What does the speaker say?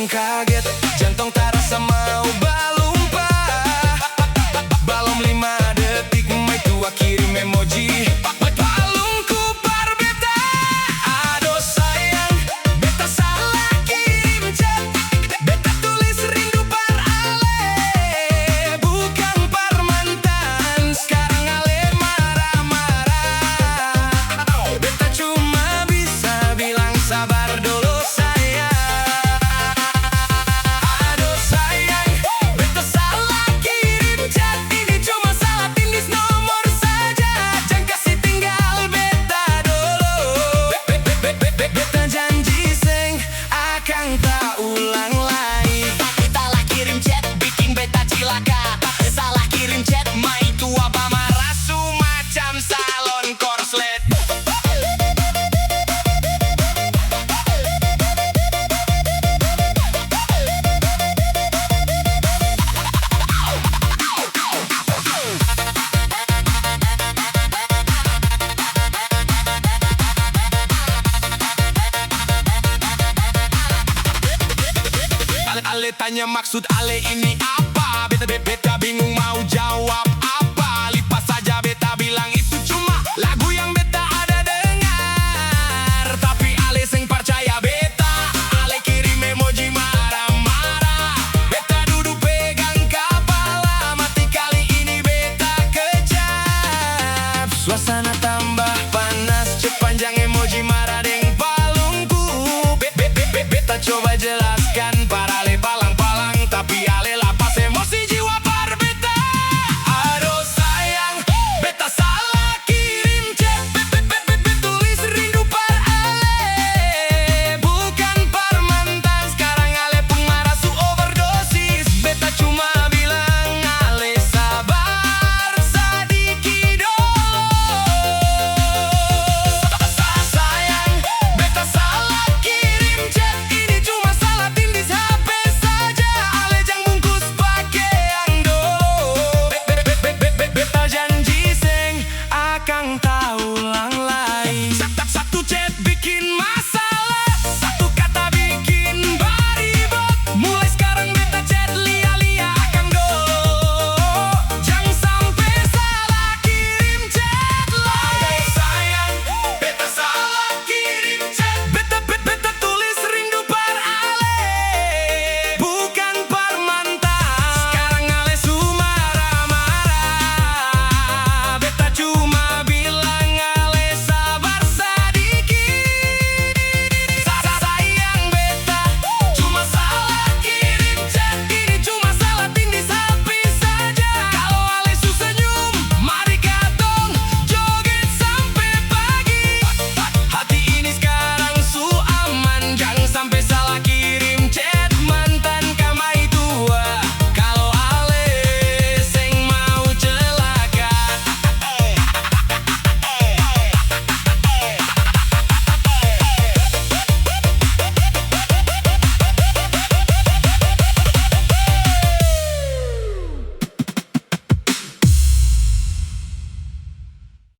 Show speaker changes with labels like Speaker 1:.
Speaker 1: kaget, jantung tak rasa mau balumpa. Balom 5 detik, mai tua kirim emoji. Balumku par beta. Aduh sayang, beta salah kirim chat. Beta tulis rindu par ale, bukan par mantan. Sekarang ale marah-marah. Beta cuma bisa bilang sabar dulu sayang. Aduh sayang, beta salah kirim chat. Ini cuma salah tindis nomor saja. Jangan kasih tinggal beta dulu. Beta janji seng akan tak ulang lagi.
Speaker 2: Salah kirim chat bikin beta cilaka. Salah kirim chat mai tua
Speaker 1: Pamarasu macam salon korslet. Ale tanya maksud ale ini apa? Beta